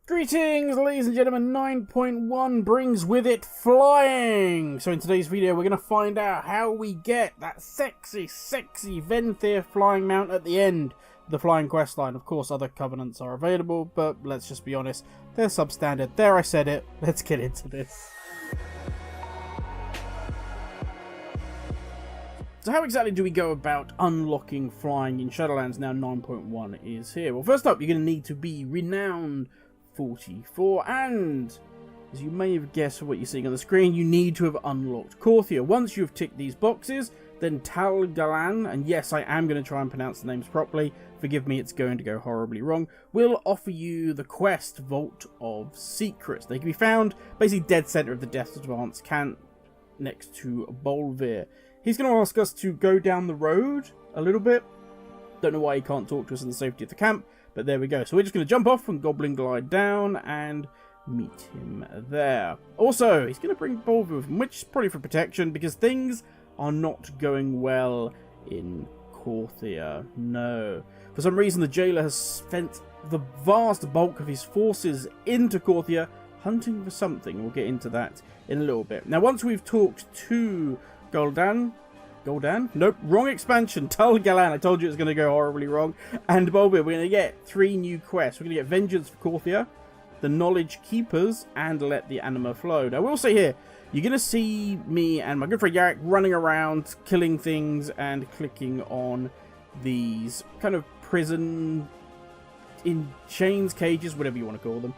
Greetings, ladies and gentlemen. 9.1 brings with it flying. So in today's video, we're going to find out how we get that sexy Revendreth flying mount at the end of the flying questline. Of course, other covenants are available, but let's just be honest, they're substandard. There, I said it. Let's get into this. So how exactly do we go about unlocking flying in Shadowlands now 9.1 is here? Well, first up, you're going to need to be Renown 44, and as you may have guessed from what you're seeing on the screen, you need to have unlocked Korthia. Once you've ticked these boxes, then Talgalan, and yes, I am going to try and pronounce the names properly, forgive me, it's going to go horribly wrong, will offer you the quest Vault of Secrets. They can be found basically dead center of the Death Advance camp next to Bolvir. He's going to ask us to go down the road a little bit. Don't know why he can't talk to us in the safety of the camp, but there we go. So we're just going to jump off and Goblin Glide down and meet him there. Also, he's going to bring Bolvir with him, which is probably for protection, because things are not going well in Korthia. No. For some reason, the jailer has spent the vast bulk of his forces into Korthia, hunting for something. We'll get into that in a little bit. Now, once we've talked to Gul'dan? Nope, wrong expansion. Talgalan. I told you it was going to go horribly wrong. And Bolvir, we're going to get 3 new quests. We're going to get Vengeance for Korthia, the Knowledge Keepers, and Let the Anima Flow. Now, I will say here, you're going to see me and my good friend Yarrick running around, killing things, and clicking on these kind of prison in chains, cages, whatever you want to call them,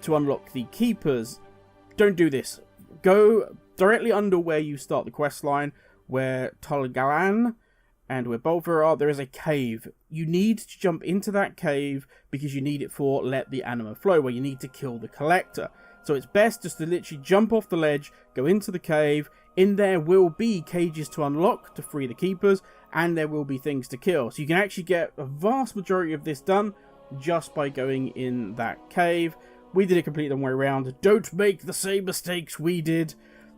to unlock the Keepers. Don't do this. Go directly under where you start the quest line, where Talgalan and where Bolvir are, there is a cave. You need to jump into that cave because you need it for Let the Anima Flow, where you need to kill the Collector. So it's best just to literally jump off the ledge, go into the cave. In there will be cages to unlock to free the Keepers, and there will be things to kill. So you can actually get a vast majority of this done just by going in that cave. We did it completely the way around. Don't make the same mistakes we did.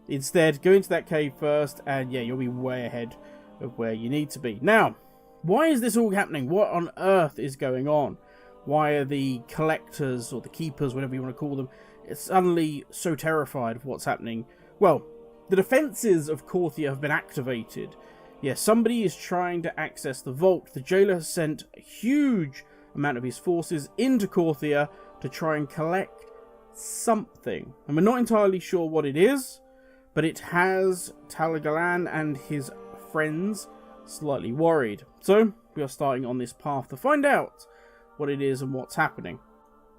Instead, go into that cave first, and yeah, you'll be way ahead of where you need to be. Now, why is this all happening? What on earth is going on? Why are the collectors, or the keepers, whatever you want to call them, suddenly so terrified of what's happening? Well, the defences of Korthia have been activated. Yeah, somebody is trying to access the vault. The jailer has sent a huge amount of his forces into Korthia to try and collect something. And we're not entirely sure what it is, but it has Talgalan and his friends slightly worried. So, we are starting on this path to find out what it is and what's happening.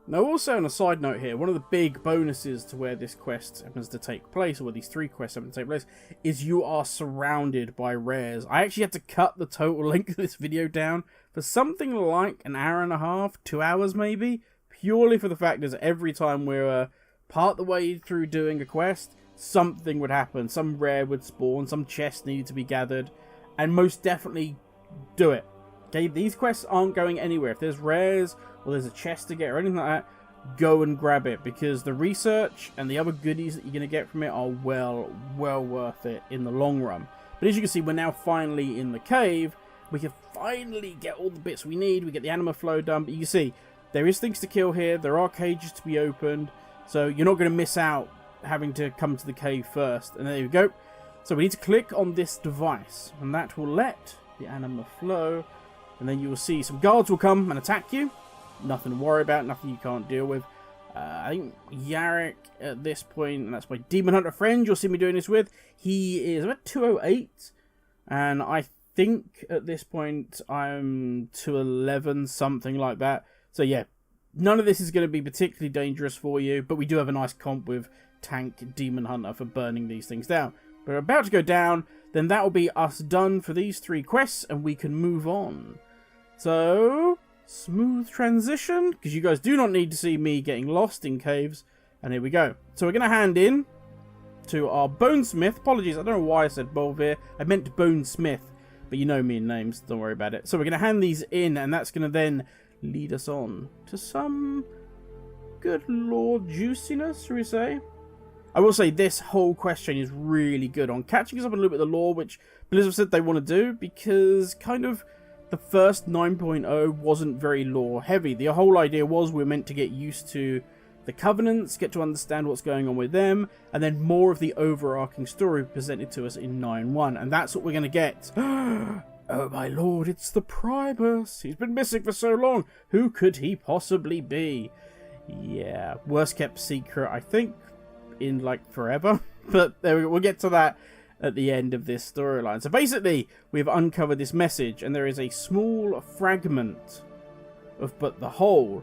Now, also on a side note here, one of the big bonuses to where this quest happens to take place, or where these 3 quests happen to take place, is you are surrounded by rares. I actually had to cut the total length of this video down for something like an hour and a half, 2 hours maybe, purely for the fact that every time we're part the way through doing a quest, something would happen. Some rare would spawn, some chests needed to be gathered, and most definitely do it. Okay, these quests aren't going anywhere. If there's rares, or there's a chest to get, or anything like that, go and grab it, because the research and the other goodies that you're going to get from it are well worth it in the long run. But as you can see, we're now finally in the cave. We can finally get all the bits we need. We get the Anima Flow done, but you can see, there is things to kill here, there are cages to be opened, so you're not going to miss out having to come to the cave first. And there you go. So we need to click on this device, and that will let the Anima Flow, and then you will see some guards will come and attack you. Nothing to worry about, nothing you can't deal with. I think Yarrick at this point, and that's my Demon Hunter friend you'll see me doing this with, he is about 208, and I think at this point I'm 211, something like that. So yeah, none of this is going to be particularly dangerous for you, but we do have a nice comp with Tank Demon Hunter for burning these things down. We're about to go down, then that will be us done for these 3 quests, and we can move on. So, smooth transition, because you guys do not need to see me getting lost in caves, and here we go. So we're going to hand in to our Bonesmith. Apologies, I don't know why I said Bolvir. I meant Bonesmith, but you know me in names, don't worry about it. So we're going to hand these in, and that's going to then lead us on to some good lore juiciness, shall we say? I will say this whole quest chain is really good on catching us up a little bit of the lore, which Blizzard said they want to do, because kind of the first 9.0 wasn't very lore heavy. The whole idea was we're meant to get used to the Covenants, get to understand what's going on with them, and then more of the overarching story presented to us in 9.1, and that's what we're going to get. Oh my lord, it's the Primus! He's been missing for so long! Who could he possibly be? Yeah, worst kept secret, I think, in like forever. But there we go. We'll get to that at the end of this storyline. So basically, we've uncovered this message, and there is a small fragment of but the whole.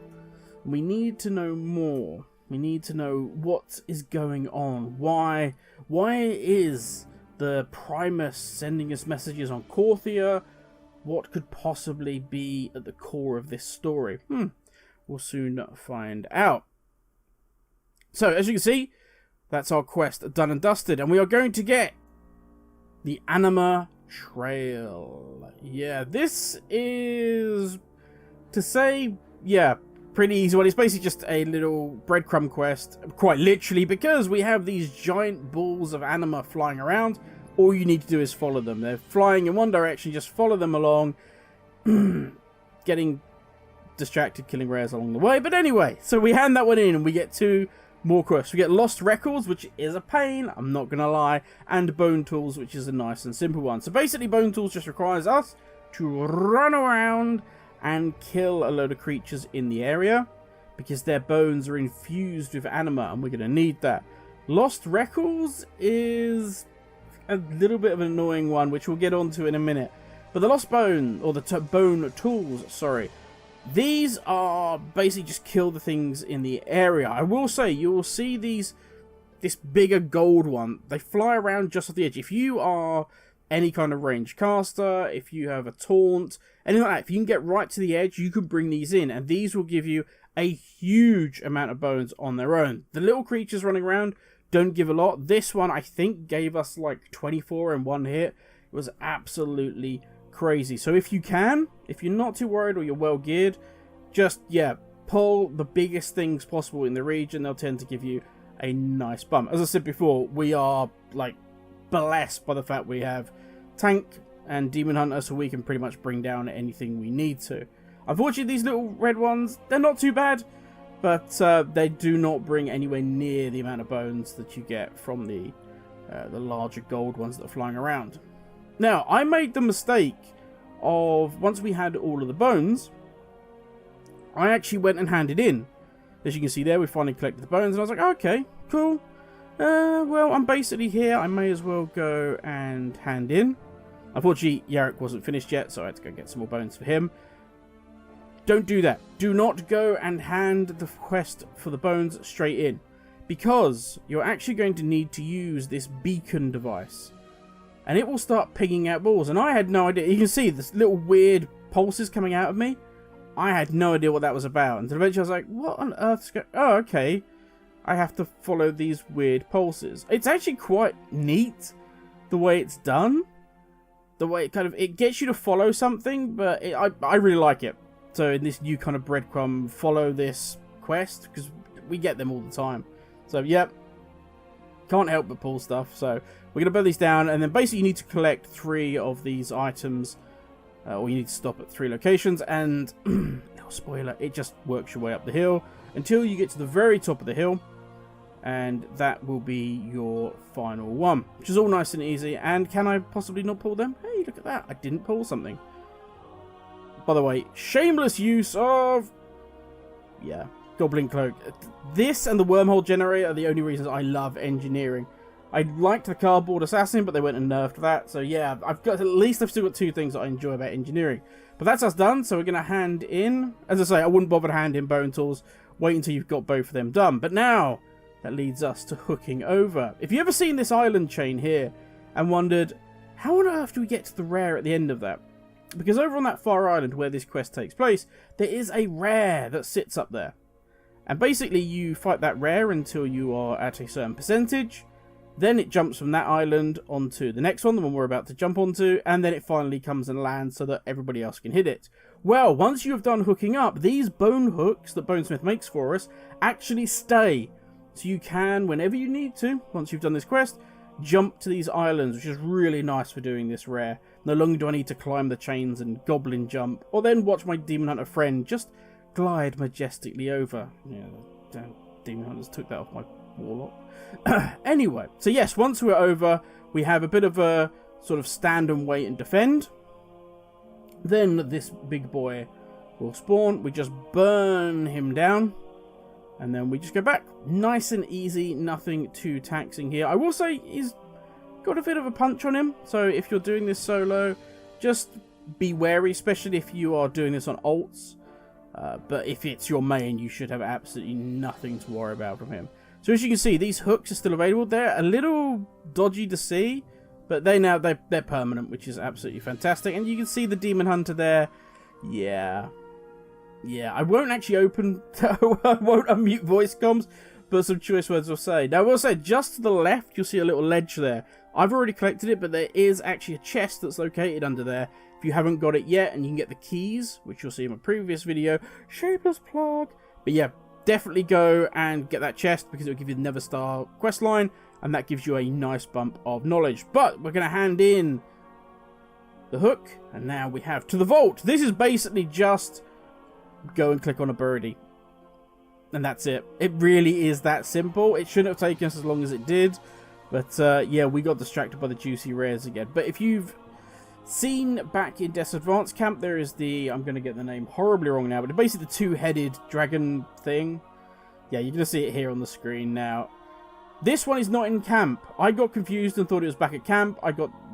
We need to know more. We need to know what is going on. Why is the Primus sending us messages on Korthia? What could possibly be at the core of this story? We'll soon find out. So, as you can see, that's our quest done and dusted, and we are going to get the Anima Trail. Yeah, this is, to say, yeah, pretty easy one. It's basically just a little breadcrumb quest, quite literally, because we have these giant balls of anima flying around. All you need to do is follow them. They're flying in one direction, just follow them along, getting distracted, killing rares along the way. But anyway, so we hand that one in, and we get 2 more quests. We get Lost Records, which is a pain, I'm not going to lie, and Bone Tools, which is a nice and simple one. So basically, Bone Tools just requires us to run around and kill a load of creatures in the area, because their bones are infused with anima, and we're going to need that. Lost Records is a little bit of an annoying one, which we'll get onto in a minute. But the Lost Bone, or the Bone Tools, sorry, these are basically just kill the things in the area. I will say, you will see this bigger gold one. They fly around just off the edge. If you are any kind of ranged caster, if you have a taunt, anything like that, if you can get right to the edge, you can bring these in, and these will give you a huge amount of bones on their own. The little creatures running around don't give a lot. This one, I think, gave us like 24 in one hit. It was absolutely crazy. So if you can, if you're not too worried or you're well geared, just, yeah, pull the biggest things possible in the region. They'll tend to give you a nice bump. As I said before, we are, like, blessed by the fact we have tank and demon hunter, so we can pretty much bring down anything we need to. Unfortunately, these little red ones, they're not too bad, but they do not bring anywhere near the amount of bones that you get from the larger gold ones that are flying around. Now, I made the mistake of, once we had all of the bones, I actually went and handed in. As you can see there, we finally collected the bones, and I was like, okay, cool. Well, I'm basically here. I may as well go and hand in. Unfortunately, Yarrick wasn't finished yet, so I had to go get some more bones for him. Don't do that. Do not go and hand the quest for the bones straight in, because you're actually going to need to use this beacon device, and it will start pinging out balls. And I had no idea. You can see this little weird pulses coming out of me. I had no idea what that was about, and eventually I was like, what on earth's going on? Oh, okay. I have to follow these weird pulses. It's actually quite neat the way it's done. The way it kind of, it gets you to follow something, but I really like it. So in this new kind of breadcrumb, follow this quest, because we get them all the time. So yep, can't help but pull stuff. So we're going to burn these down, and then basically you need to collect 3 of these items, or you need to stop at 3 locations, and no spoiler, it just works your way up the hill until you get to the very top of the hill, and that will be your final one, which is all nice and easy. And can I possibly not pull them? Hey, look at that, I didn't pull something. By the way, shameless use of, yeah, Goblin Cloak. This and the Wormhole Generator are the only reasons I love engineering. I liked the Cardboard Assassin, but they went and nerfed that. So yeah, I've still got 2 things that I enjoy about engineering. But that's us done, so we're going to hand in. As I say, I wouldn't bother to hand in Bone Tools. Wait until you've got both of them done. But now, that leads us to hooking over. If you've ever seen this island chain here and wondered, how on earth do we get to the rare at the end of that? Because over on that far island where this quest takes place, there is a rare that sits up there. And basically you fight that rare until you are at a certain percentage. Then it jumps from that island onto the next one, the one we're about to jump onto, and then it finally comes and lands so that everybody else can hit it. Well, once you have done hooking up, these bone hooks that Bonesmith makes for us actually stay. So you can, whenever you need to, once you've done this quest, jump to these islands, which is really nice for doing this rare. No longer do I need to climb the chains and goblin jump, or then watch my demon hunter friend just glide majestically over. Yeah, damn demon hunters took that off my warlock. Anyway, so yes, once we're over, we have a bit of a sort of stand and wait and defend. Then this big boy will spawn. We just burn him down. And then we just go back. Nice and easy. Nothing too taxing here. I will say he's got a bit of a punch on him. So if you're doing this solo, just be wary. Especially if you are doing this on ults. But if it's your main, you should have absolutely nothing to worry about from him. So as you can see, these hooks are still available. They're a little dodgy to see. But they're permanent, which is absolutely fantastic. And you can see the Demon Hunter there. Yeah, I won't actually I won't unmute voice comms, but some choice words will say. Now, I will say, just to the left, you'll see a little ledge there. I've already collected it, but there is actually a chest that's located under there. If you haven't got it yet, and you can get the keys, which you'll see in my previous video, shameless plug. But yeah, definitely go and get that chest, because it will give you the Neverstar questline, and that gives you a nice bump of knowledge. But we're going to hand in the hook, and now we have to the vault. This is basically just go and click on a birdie, and that's it. It really is that simple. It shouldn't have taken us as long as it did, but yeah, we got distracted by the juicy rares again. But if you've seen back in Death's Advance Camp, there is the, I'm going to get the name horribly wrong now, but basically the two-headed dragon thing. Yeah, you're going to see it here on the screen now. This one is not in camp. I got confused and thought it was back at camp.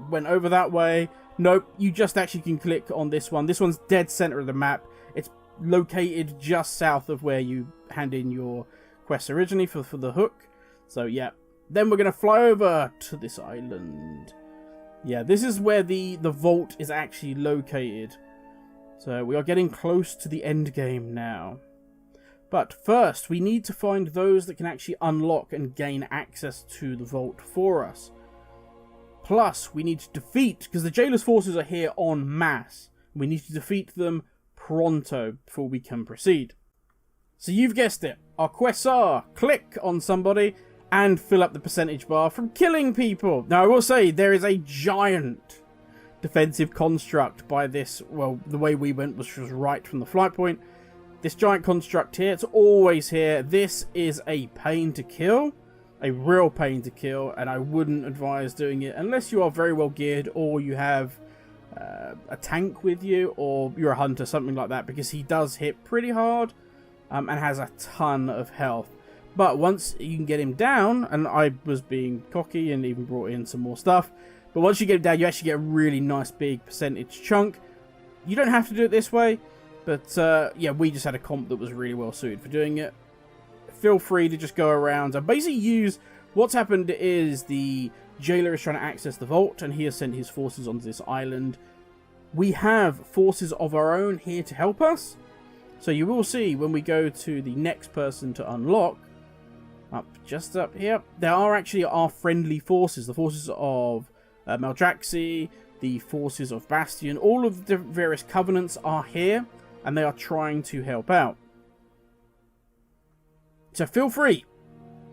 Went over that way. Nope, you just actually can click on this one. This one's dead center of the map. It's located just south of where you hand in your quest originally for the hook. So yeah, then we're going to fly over to this island. Yeah, this is where the vault is actually located. So we are getting close to the end game now. But first, we need to find those that can actually unlock and gain access to the vault for us. Plus, we need to defeat, because the Jailer's forces are here en masse. We need to defeat them pronto before we can proceed. So you've guessed it. Our quests are click on somebody and fill up the percentage bar from killing people. Now, I will say, there is a giant defensive construct by this. Well, the way we went was right from the flight point. This giant construct here, it's always here. This is a pain to kill. A real pain to kill. And I wouldn't advise doing it unless you are very well geared or you have a tank with you or you're a hunter, something like that. Because he does hit pretty hard and has a ton of health. But once you can get him down, and I was being cocky and even brought in some more stuff. But once you get him down, you actually get a really nice big percentage chunk. You don't have to do it this way. But, yeah, we just had a comp that was really well suited for doing it. Feel free to just go around and basically use... What's happened is the Jailer is trying to access the vault, and he has sent his forces onto this island. We have forces of our own here to help us. So you will see when we go to the next person to unlock, just up here, there are actually our friendly forces. The forces of Maldraxxus, the forces of Bastion, all of the various covenants are here. And they are trying to help out. So feel free,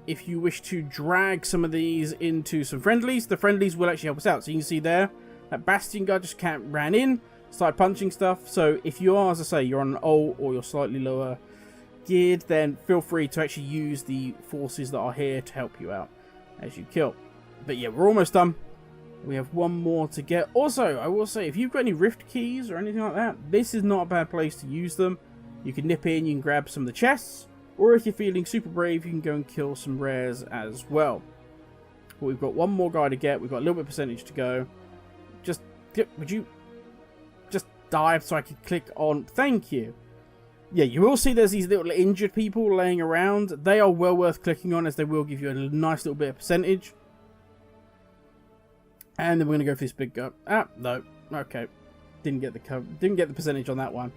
if you wish to drag some of these into some friendlies, the friendlies will actually help us out. So you can see there, that Bastion guy just ran in, started punching stuff. So if you are, as I say, you're on an ult or you're slightly lower geared, then feel free to actually use the forces that are here to help you out as you kill. But yeah, we're almost done. We have one more to get. Also, I will say, if you've got any rift keys or anything like that, this is not a bad place to use them. You can nip in, you can grab some of the chests, or if you're feeling super brave, you can go and kill some rares as well. But we've got one more guy to get. We've got a little bit of percentage to go. Just, would you just dive so I can click on? Thank you. Yeah, you will see there's these little injured people laying around. They are well worth clicking on, as they will give you a nice little bit of percentage. And then we're gonna go for this big guy. No, okay, didn't get the percentage on that one,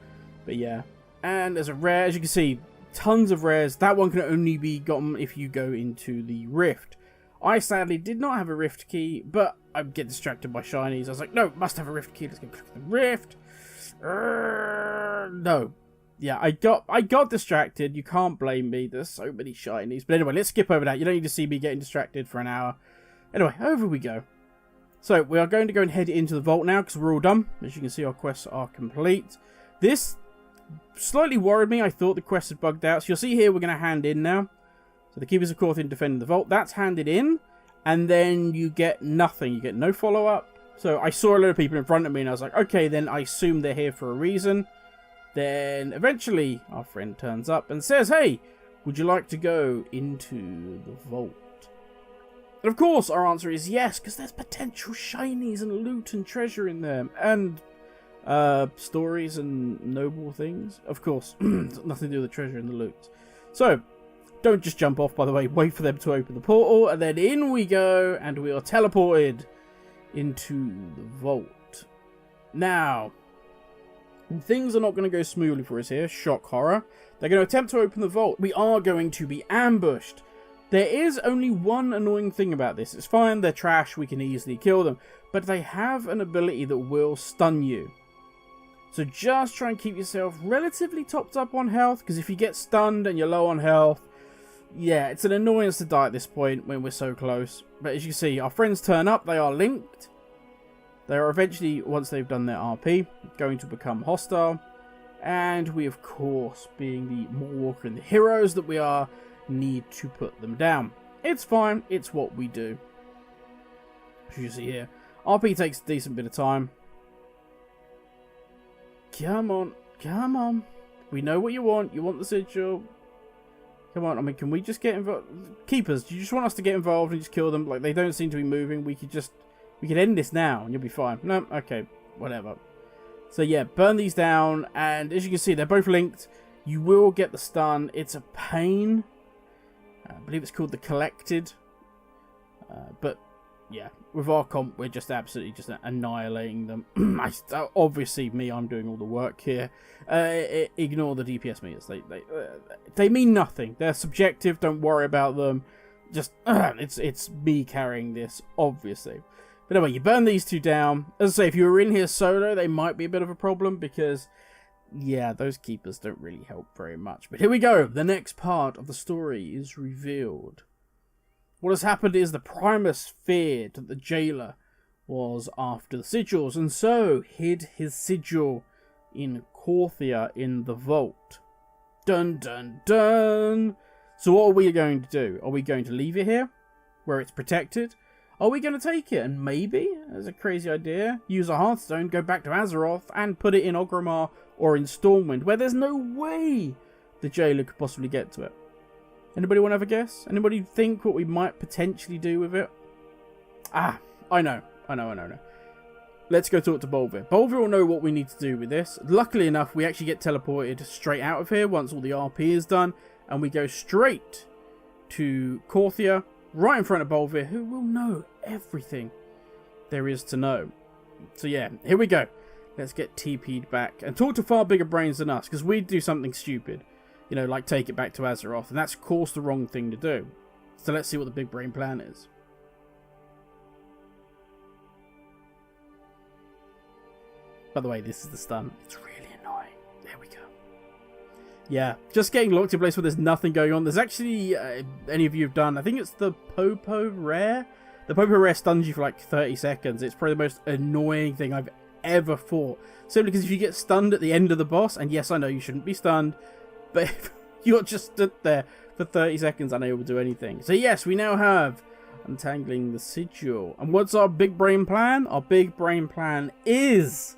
but yeah. And there's a rare, as you can see, tons of rares. That one can only be gotten if you go into the rift. I sadly did not have a rift key, but I get distracted by shinies. I was like, no, must have a rift key. Let's go click the rift. No, yeah, I got distracted. You can't blame me. There's so many shinies. But anyway, let's skip over that. You don't need to see me getting distracted for an hour. Anyway, over we go. So, we are going to go and head into the vault now, because we're all done. As you can see, our quests are complete. This slightly worried me. I thought the quest had bugged out. So, you'll see here, we're going to hand in now. So, the Keepers of Korthia defending the vault. That's handed in. And then you get nothing. You get no follow-up. So, I saw a lot of people in front of me, and I was like, okay, then I assume they're here for a reason. Then, eventually, our friend turns up and says, hey, would you like to go into the vault? And of course, our answer is yes, because there's potential shinies and loot and treasure in there. And stories and noble things. Of course, nothing to do with the treasure and the loot. So, don't just jump off, by the way. Wait for them to open the portal, and then in we go, and we are teleported into the vault. Now, things are not going to go smoothly for us here. Shock horror. They're going to attempt to open the vault. We are going to be ambushed. There is only one annoying thing about this. It's fine, they're trash, we can easily kill them. But they have an ability that will stun you. So just try and keep yourself relatively topped up on health, because if you get stunned and you're low on health, yeah, it's an annoyance to die at this point when we're so close. But as you see, our friends turn up, they are linked. They are eventually, once they've done their RP, going to become hostile. And we, of course, being the Warwalker and the heroes that we are, need to put them down. It's fine, it's what we do. As you see here, RP takes a decent bit of time. Come on, come on. We know what you want. You want the sigil. Come on, I mean, can we just get involved? Keepers, do you just want us to get involved and just kill them? Like, they don't seem to be moving. We could end this now and you'll be fine. No, okay, whatever. So yeah, burn these down, and as you can see, they're both linked. You will get the stun. It's a pain. I believe it's called the Collected. But yeah, with our comp, we're just absolutely just annihilating them. Obviously, I'm doing all the work here. Ignore the DPS meters. They mean nothing. They're subjective. Don't worry about them. Just it's me carrying this, obviously. But anyway, you burn these two down. As I say, if you were in here solo, they might be a bit of a problem because, yeah, those keepers don't really help very much. But here we go. The next part of the story is revealed. What has happened is the Primus feared that the jailer was after the sigils, and so hid his sigil in Korthia in the vault. Dun dun dun! So what are we going to do? Are we going to leave it here, where it's protected? Are we going to take it and maybe, as a crazy idea, use a Hearthstone, go back to Azeroth and put it in Orgrimmar or in Stormwind, where there's no way the jailer could possibly get to it? Anybody want to have a guess? Anybody think what we might potentially do with it? Ah, I know. Let's go talk to Bolvir. Bolvir will know what we need to do with this. Luckily enough, we actually get teleported straight out of here once all the RP is done, and we go straight to Korthia, right in front of Bolvir, who will know everything there is to know. So yeah, here we go. Let's get TP'd back and talk to far bigger brains than us, because we'd do something stupid. You know, like take it back to Azeroth, and that's of course the wrong thing to do. So let's see what the big brain plan is. By the way, this is the stun. It's really annoying. There we go. Yeah, just getting locked in place where there's nothing going on. There's actually, any of you have done, I think it's the Popo Rare. The Popo Rare stuns you for like 30 seconds. It's probably the most annoying thing I've ever fought. Simply because if you get stunned at the end of the boss, and yes, I know you shouldn't be stunned, but if you're just stood there for 30 seconds unable to do anything. So yes, we now have untangling the sigil. And what's our big brain plan? Our big brain plan is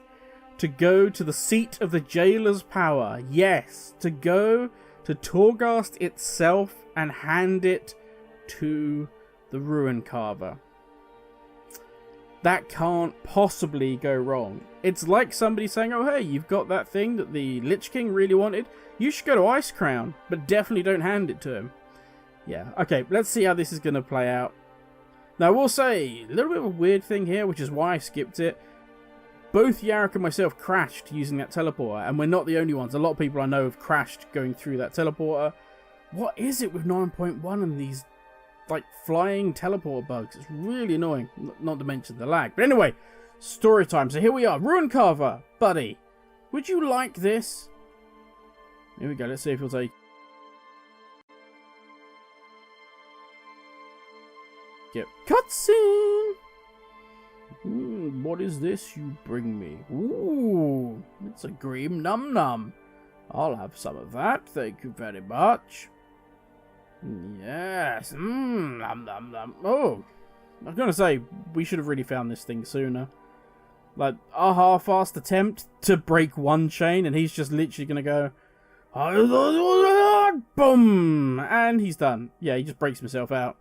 to go to the seat of the jailer's power. Yes, to go to Torghast itself and hand it to the Ruin Carver. That can't possibly go wrong. It's like somebody saying, oh hey, you've got that thing that the Lich King really wanted. You should go to Ice Crown, but definitely don't hand it to him. Yeah, okay, let's see how this is going to play out. Now, I will say, a little bit of a weird thing here, which is why I skipped it. Both Yarrick and myself crashed using that teleporter, and we're not the only ones. A lot of people I know have crashed going through that teleporter. What is it with 9.1 and these, like, flying teleporter bugs? It's really annoying, not to mention the lag. But anyway, story time. So here we are. Ruin Carver, buddy. Would you like this? Here we go. Let's see if he'll take... Yep. Cutscene! what is this you bring me? Ooh, it's a green num-num. I'll have some of that, thank you very much. Yes, nom nom nom. Oh, I was going to say, we should have really found this thing sooner. Like, a half-assed attempt to break one chain, and he's just literally going to go, boom, and he's done. Yeah, he just breaks himself out.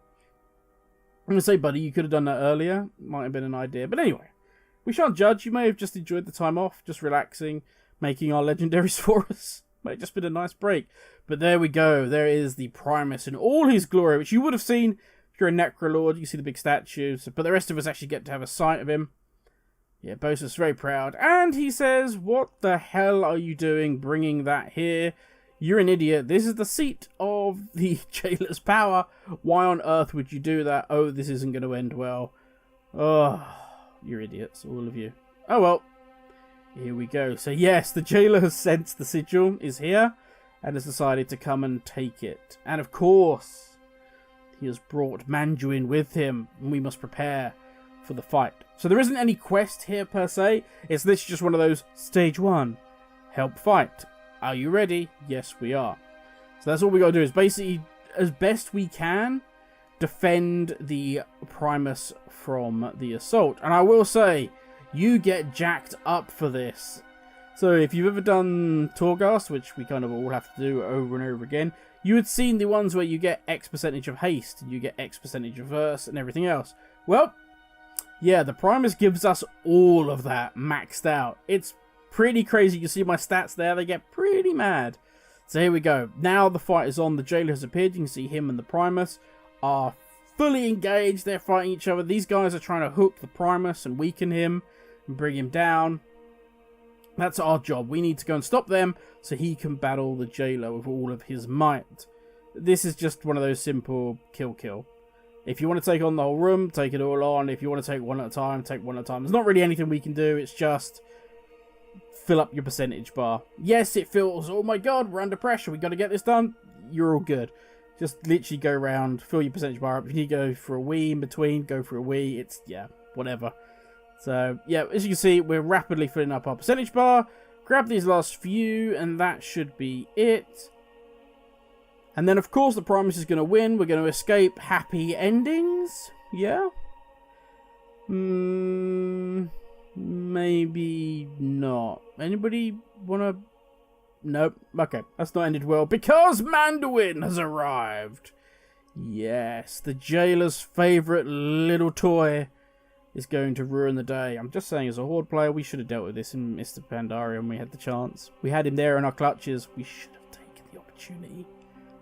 I'm going to say, buddy, you could have done that earlier. Might have been an idea. But anyway, we shan't judge. You may have just enjoyed the time off, just relaxing, making our legendaries for us. Might have just been a nice break. But there we go. There is the Primus in all his glory, which you would have seen if you're a Necrolord. You see the big statues. But the rest of us actually get to have a sight of him. Yeah, Bonesmith's very proud. And he says, what the hell are you doing bringing that here? You're an idiot. This is the seat of the Jailer's power. Why on earth would you do that? Oh, this isn't going to end well. Oh, you're idiots, all of you. Oh, well. Here we go. So, yes, the Jailer has sensed the sigil is here and has decided to come and take it. And, of course, he has brought Manduin with him. And we must prepare for the fight. So there isn't any quest here, per se. It's literally just one of those, Stage 1, help fight. Are you ready? Yes, we are. So that's all we got to do is basically, as best we can, defend the Primus from the assault. And I will say, you get jacked up for this. So if you've ever done Torghast, which we kind of all have to do over and over again, you had seen the ones where you get X percentage of haste, you get X percentage of verse, and everything else. Well, yeah, the Primus gives us all of that maxed out. It's pretty crazy. You can see my stats there. They get pretty mad. So here we go. Now the fight is on. The Jailer has appeared. You can see him and the Primus are fully engaged. They're fighting each other. These guys are trying to hook the Primus and weaken him and bring him down. That's our job. We need to go and stop them so he can battle the Jailer with all of his might. This is just one of those simple kill. If you want to take on the whole room, take it all on. If you want to take one at a time, take one at a time. There's not really anything we can do. It's just fill up your percentage bar. Yes, it feels, oh my god, we're under pressure. We got to get this done. You're all good. Just literally go around, fill your percentage bar up. If you need to go for a wee in between, go for a wee. It's, yeah, whatever. So, yeah, as you can see, we're rapidly filling up our percentage bar. Grab these last few, and that should be it. And then, of course, the Primus is going to win. We're going to escape happy endings. Yeah? Maybe not. Anybody want to... Nope. Okay, that's not ended well. Because Manduin has arrived. Yes, the Jailer's favourite little toy is going to ruin the day. I'm just saying, as a Horde player, we should have dealt with this in Mr. Pandaria when we had the chance. We had him there in our clutches. We should have taken the opportunity.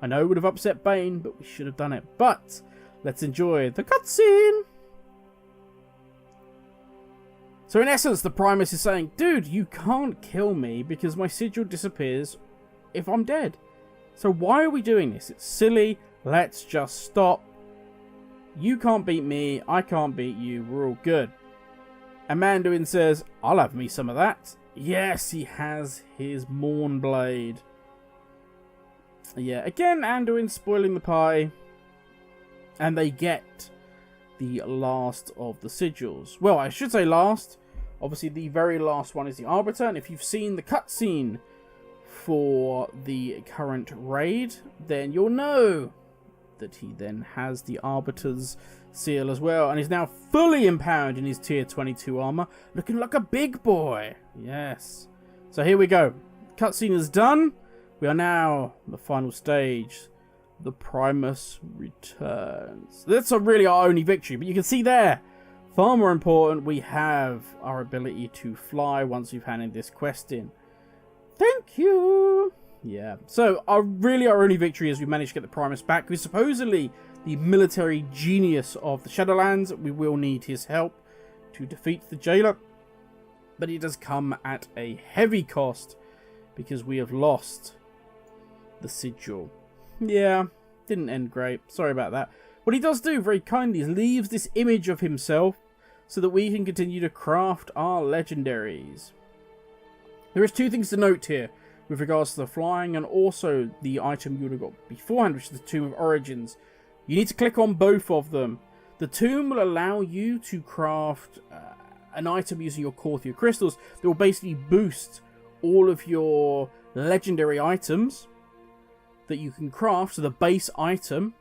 I know it would have upset Bane, but we should have done it. But let's enjoy the cutscene. So in essence, the Primus is saying, dude, you can't kill me because my sigil disappears if I'm dead. So why are we doing this? It's silly. Let's just stop. You can't beat me. I can't beat you. We're all good. And Manduin says, I'll have me some of that. Yes, he has his Morn Blade. Yeah, again, Anduin spoiling the pie. And they get the last of the sigils. Well, I should say last. Obviously, the very last one is the Arbiter. And if you've seen the cutscene for the current raid, then you'll know that he then has the Arbiter's seal as well. And is now fully empowered in his tier 22 armor. Looking like a big boy. Yes. So here we go. Cutscene is done. We are now on the final stage. The Primus returns. That's really our only victory. But you can see there, far more important, we have our ability to fly once we've handed this quest in. Thank you. Yeah. So our only victory is we managed to get the Primus back. Who's supposedly the military genius of the Shadowlands. We will need his help to defeat the Jailer. But it does come at a heavy cost because we have lost the sigil. Yeah, didn't end great. Sorry about that. What he does do very kindly is leaves this image of himself so that we can continue to craft our legendaries. There is two things to note here with regards to the flying and also the item you would have got beforehand, which is the Tomb of Origins. You need to click on both of them. The tomb will allow you to craft an item using your Korthia crystals that will basically boost all of your legendary items that you can craft, so the base item,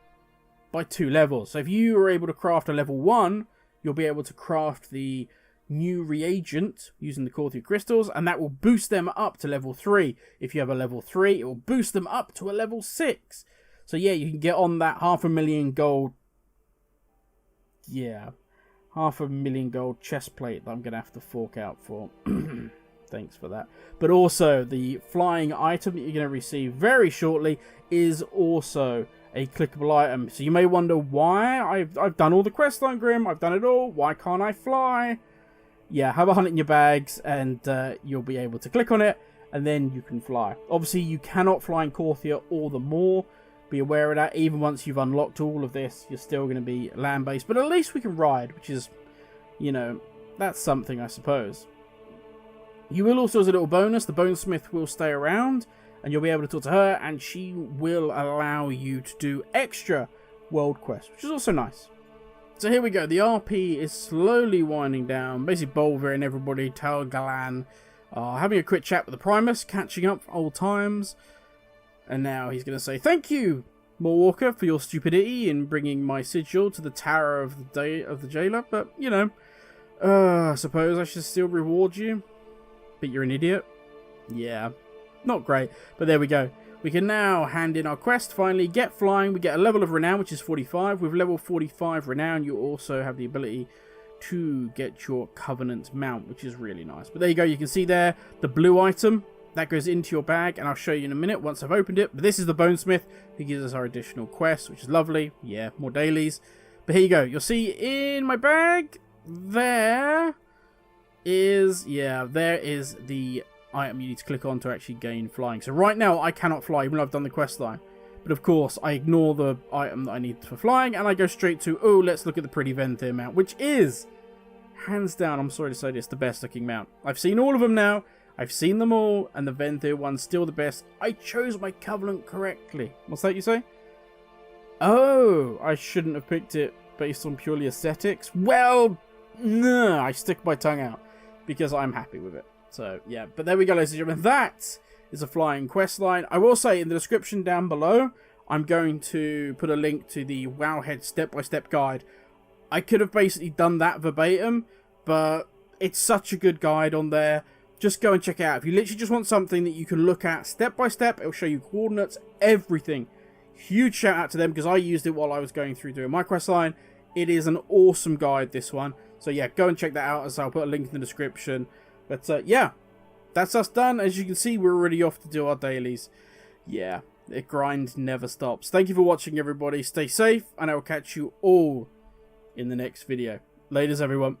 by 2 levels. So if you are able to craft a level 1, you'll be able to craft the new reagent using the Korthia crystals, and that will boost them up to level 3. If you have a level 3, it will boost them up to a level 6. So yeah, you can get on that 500,000 gold. Yeah, 500,000 gold chest plate that I'm gonna have to fork out for. Thanks for that. But also the flying item that you're going to receive very shortly is also a clickable item. So you may wonder why. I've done all the questline, Grim. I've done it all. Why can't I fly? Yeah, have a hunt in your bags and you'll be able to click on it and then you can fly. Obviously, you cannot fly in Korthia all the more. Be aware of that. Even once you've unlocked all of this, you're still going to be land-based. But at least we can ride, which is, you know, that's something, I suppose. You will also, as a little bonus, the Bonesmith will stay around and you'll be able to talk to her and she will allow you to do extra world quests, which is also nice. So here we go. The RP is slowly winding down. Basically, Bolver and everybody, Tal Galan, having a quick chat with the Primus, catching up for old times. And now he's going to say, thank you, Morwalker, for your stupidity in bringing my sigil to the Tower of the Jailer. But, you know, I suppose I should still reward you. But you're an idiot. Yeah, not great. But there we go. We can now hand in our quest. Finally, get flying. We get a level of Renown, which is 45. With level 45 Renown, you also have the ability to get your Covenant mount, which is really nice. But there you go. You can see there the blue item. That goes into your bag, and I'll show you in a minute once I've opened it. But this is the Bonesmith who gives us our additional quest, which is lovely. Yeah, more dailies. But here you go. You'll see in my bag, there is the item you need to click on to actually gain flying. So right now I cannot fly even though I've done the quest line, but of course I ignore the item that I need for flying and I go straight to, oh, let's look at the pretty Venthyr mount, which is hands down, I'm sorry to say this, the best looking mount. I've seen all of them now, I've seen them all, and the Venthyr one's still the best. I chose my Covenant correctly. What's that you say? Oh, I shouldn't have picked it based on purely aesthetics. Well, no, I stick my tongue out because I'm happy with it. So, yeah. But there we go, ladies and gentlemen. That is a flying quest line. I will say in the description down below, I'm going to put a link to the Wowhead step-by-step guide. I could have basically done that verbatim, but it's such a good guide on there. Just go and check it out. If you literally just want something that you can look at step-by-step, it'll show you coordinates, everything. Huge shout out to them because I used it while I was going through doing my quest line. It is an awesome guide, this one. So yeah, go and check that out, as I'll put a link in the description. But yeah, that's us done. As you can see, we're already off to do our dailies. Yeah, the grind never stops. Thank you for watching, everybody. Stay safe, and I will catch you all in the next video. Laters, everyone.